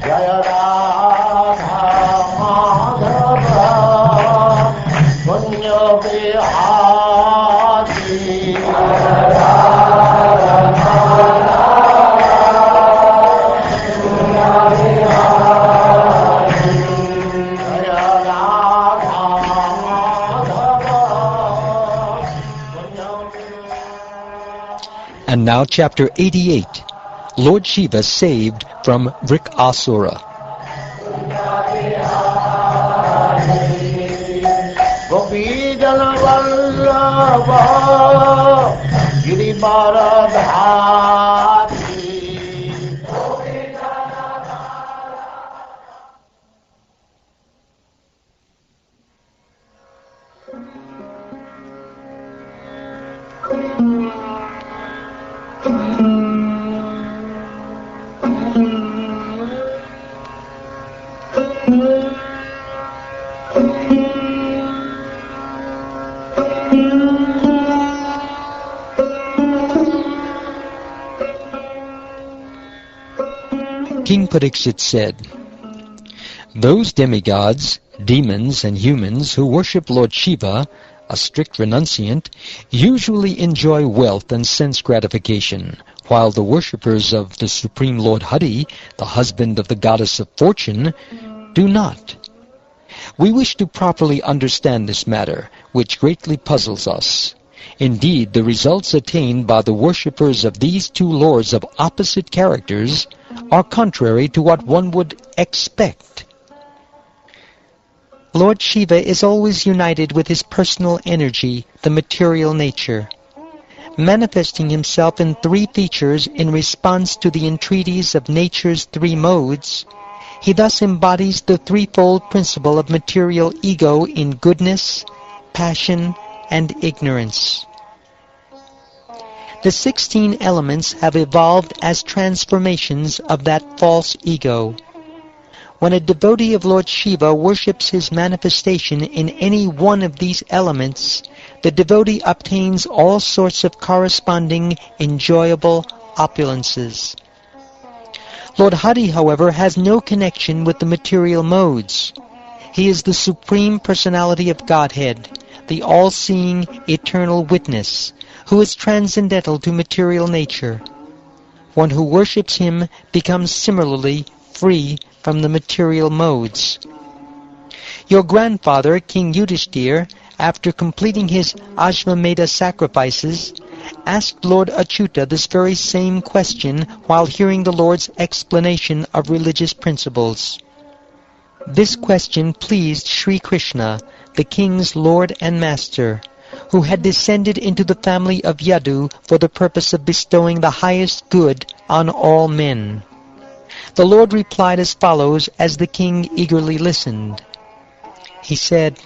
Jaya Radha Madhava Punya Bihari Jaya Radha Madhava Punya Bihari Jaya Radha Madhava Punya Bihari. And now chapter 88, Lord Shiva saved from Vrkasura. King Parikshit said, "Those demigods, demons, and humans who worship Lord Shiva, a strict renunciant, usually enjoy wealth and sense gratification, while the worshippers of the Supreme Lord Hari, the husband of the goddess of fortune, do not. We wish to properly understand this matter, which greatly puzzles us. Indeed, the results attained by the worshippers of these two lords of opposite characters are contrary to what one would expect. Lord Shiva is always united with his personal energy, the material nature. Manifesting himself in three features in response to the entreaties of nature's three modes, he thus embodies the threefold principle of material ego in goodness, passion, and ignorance. The 16 elements have evolved as transformations of that false ego. When a devotee of Lord Shiva worships his manifestation in any one of these elements, the devotee obtains all sorts of corresponding enjoyable opulences. Lord Hari, however, has no connection with the material modes. He is the Supreme Personality of Godhead, the all-seeing eternal witness, who is transcendental to material nature. One who worships him becomes similarly free from the material modes. Your grandfather, King Yudhishthir, after completing his Ashvamedha sacrifices, asked Lord Achyuta this very same question while hearing the Lord's explanation of religious principles. This question pleased Sri Krishna, the king's lord and master, who had descended into the family of Yadu for the purpose of bestowing the highest good on all men. The Lord replied as follows as the king eagerly listened. He said,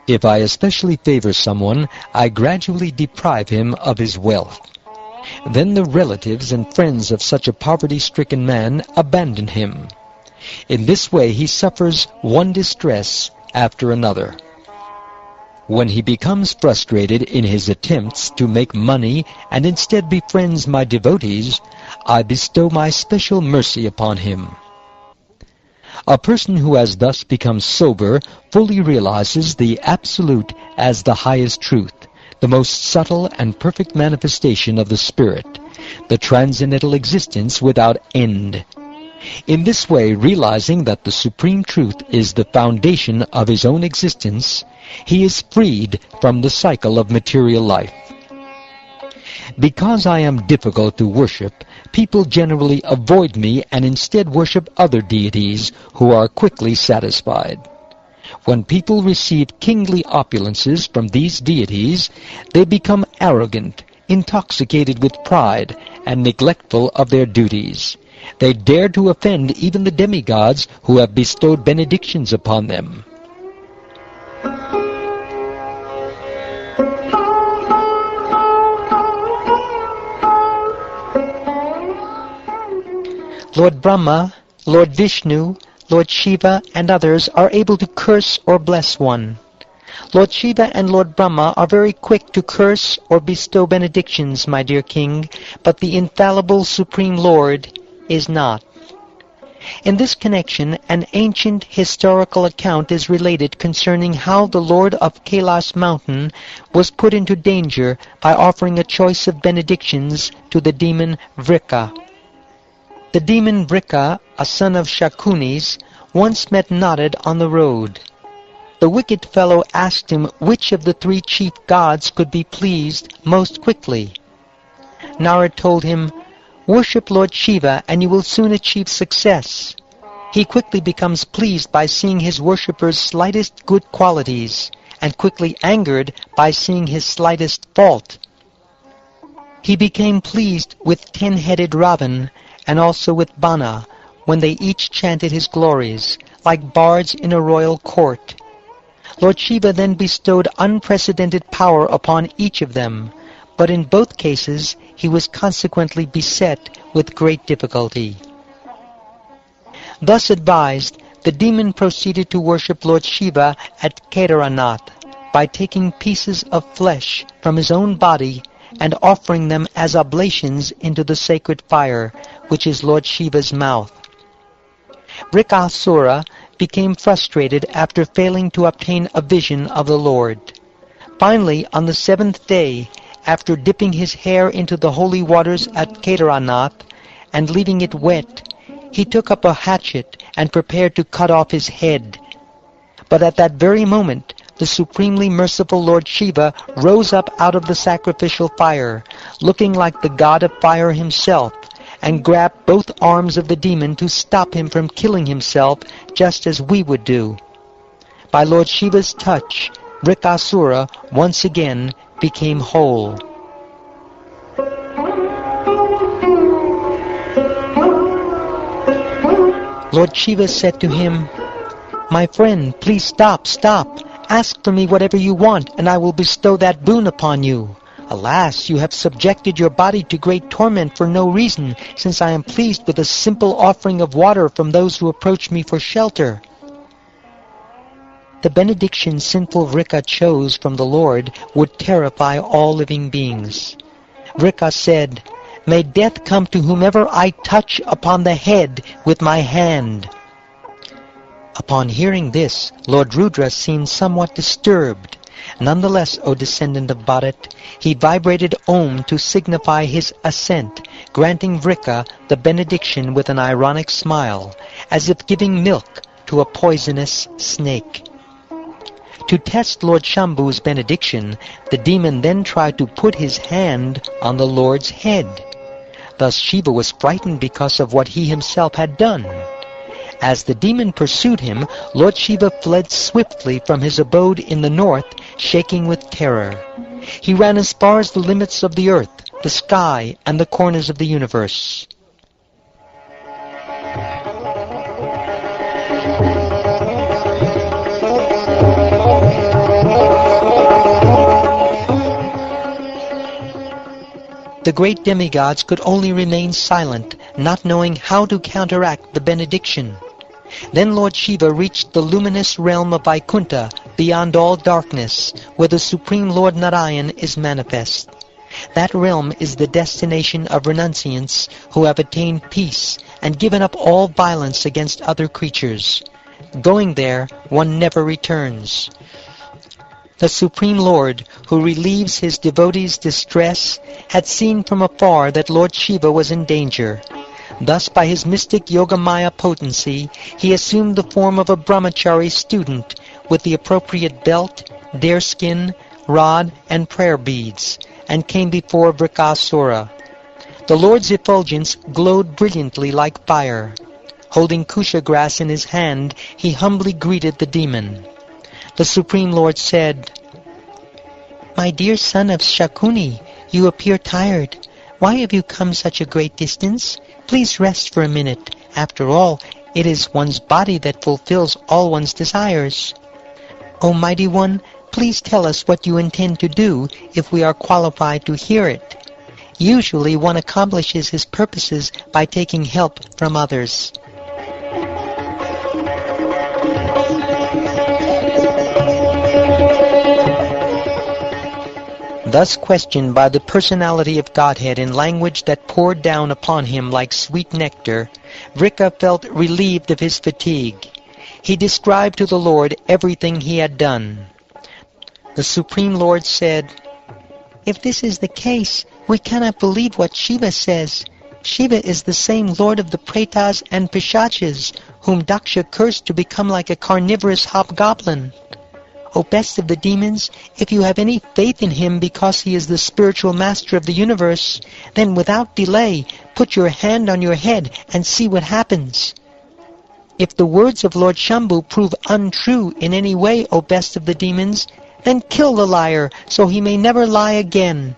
"If I especially favor someone, I gradually deprive him of his wealth. Then the relatives and friends of such a poverty-stricken man abandon him. In this way he suffers one distress after another. When he becomes frustrated in his attempts to make money and instead befriends my devotees, I bestow my special mercy upon him." A person who has thus become sober fully realizes the Absolute as the highest truth, the most subtle and perfect manifestation of the Spirit, the transcendental existence without end. In this way, realizing that the Supreme Truth is the foundation of his own existence, he is freed from the cycle of material life. Because I am difficult to worship, people generally avoid me and instead worship other deities who are quickly satisfied. When people receive kingly opulences from these deities, they become arrogant, intoxicated with pride, and neglectful of their duties. They dare to offend even the demigods who have bestowed benedictions upon them. Lord Brahma, Lord Vishnu, Lord Shiva, and others are able to curse or bless one. Lord Shiva and Lord Brahma are very quick to curse or bestow benedictions, my dear king, but the infallible Supreme Lord is not. In this connection, an ancient historical account is related concerning how the Lord of Kailash mountain was put into danger by offering a choice of benedictions to the demon Vrka. The demon Vrka, a son of Shakunis, once met Narad on the road. The wicked fellow asked him which of the three chief gods could be pleased most quickly. Narad told him, "Worship Lord Shiva and you will soon achieve success." He quickly becomes pleased by seeing his worshipper's slightest good qualities, and quickly angered by seeing his slightest fault. He became pleased with 10-headed Ravan and also with Bana, when they each chanted his glories, like bards in a royal court. Lord Shiva then bestowed unprecedented power upon each of them, but in both cases he was consequently beset with great difficulty. Thus advised, the demon proceeded to worship Lord Shiva at Kedarnath by taking pieces of flesh from his own body and offering them as oblations into the sacred fire, which is Lord Shiva's mouth. Vrkasura became frustrated after failing to obtain a vision of the Lord. Finally, on the 7th day, after dipping his hair into the holy waters at Kedarnath and leaving it wet, he took up a hatchet and prepared to cut off his head. But at that very moment, the supremely merciful Lord Shiva rose up out of the sacrificial fire, looking like the god of fire himself, and grabbed both arms of the demon to stop him from killing himself, just as we would do. By Lord Shiva's touch, Vrkasura once again became whole. Lord Shiva said to him, "My friend, please stop. Ask for me whatever you want, and I will bestow that boon upon you. Alas, you have subjected your body to great torment for no reason, since I am pleased with a simple offering of water from those who approach me for shelter." The benediction sinful Vrka chose from the Lord would terrify all living beings. Vrka said, "May death come to whomever I touch upon the head with my hand." Upon hearing this, Lord Rudra seemed somewhat disturbed. Nonetheless, O descendant of Bharat, he vibrated Om to signify his assent, granting Vrka the benediction with an ironic smile, as if giving milk to a poisonous snake. To test Lord Shambhu's benediction, the demon then tried to put his hand on the Lord's head. Thus Shiva was frightened because of what he himself had done. As the demon pursued him, Lord Shiva fled swiftly from his abode in the north, shaking with terror. He ran as far as the limits of the earth, the sky, and the corners of the universe. The great demigods could only remain silent, not knowing how to counteract the benediction. Then Lord Shiva reached the luminous realm of Vaikuntha, beyond all darkness, where the Supreme Lord Narayan is manifest. That realm is the destination of renunciants who have attained peace and given up all violence against other creatures. Going there, one never returns. The Supreme Lord, who relieves his devotees' distress, had seen from afar that Lord Shiva was in danger. Thus, by his mystic Yogamaya potency, he assumed the form of a brahmachari student with the appropriate belt, deerskin, rod, and prayer beads, and came before Vrkasura. The Lord's effulgence glowed brilliantly like fire. Holding kusha grass in his hand, he humbly greeted the demon. The Supreme Lord said, "My dear son of Shakuni, you appear tired. Why have you come such a great distance? Please rest for a minute. After all, it is one's body that fulfills all one's desires. O Mighty One, please tell us what you intend to do if we are qualified to hear it. Usually one accomplishes his purposes by taking help from others." Thus questioned by the personality of Godhead in language that poured down upon him like sweet nectar, Vrka felt relieved of his fatigue. He described to the Lord everything he had done. The Supreme Lord said, "If this is the case, we cannot believe what Shiva says. Shiva is the same Lord of the Pretas and Pishachas, whom Daksha cursed to become like a carnivorous hobgoblin. O best of the demons, if you have any faith in him because he is the spiritual master of the universe, then without delay put your hand on your head and see what happens. If the words of Lord Shambhu prove untrue in any way, O best of the demons, then kill the liar so he may never lie again."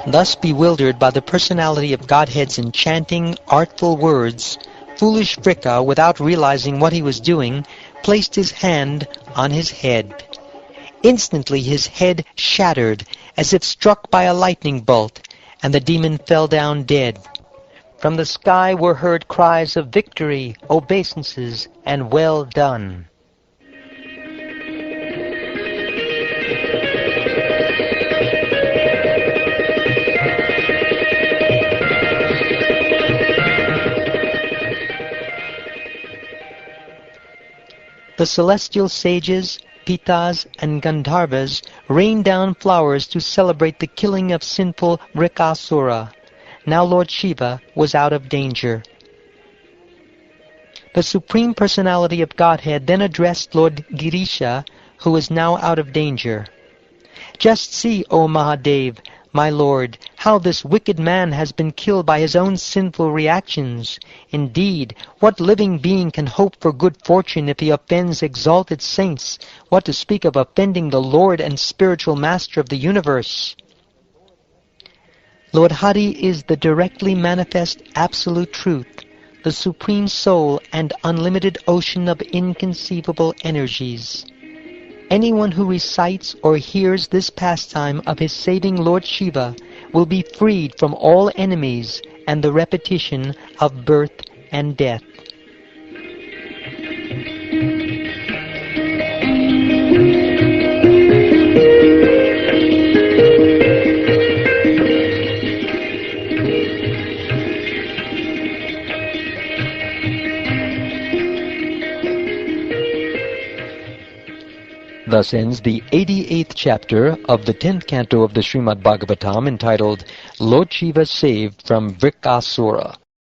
Thus bewildered by the personality of Godhead's enchanting, artful words, foolish Vrka, without realizing what he was doing, placed his hand on his head. Instantly his head shattered, as if struck by a lightning bolt, and the demon fell down dead. From the sky were heard cries of victory, obeisances, and well done. The celestial sages, Pitas, and Gandharvas rained down flowers to celebrate the killing of sinful Vrkasura. Now Lord Shiva was out of danger. The Supreme Personality of Godhead then addressed Lord Girisha, who was now out of danger. "Just see, O Mahadev, my lord, how this wicked man has been killed by his own sinful reactions. Indeed, what living being can hope for good fortune if he offends exalted saints? What to speak of offending the Lord and spiritual master of the universe?" Lord Hari is the directly manifest absolute truth, the supreme soul and unlimited ocean of inconceivable energies. Anyone who recites or hears this pastime of his saving Lord Shiva will be freed from all enemies and the repetition of birth and death. Thus ends the 88th chapter of the 10th canto of the Srimad Bhagavatam, entitled Lord Shiva Saved from Vrkasura.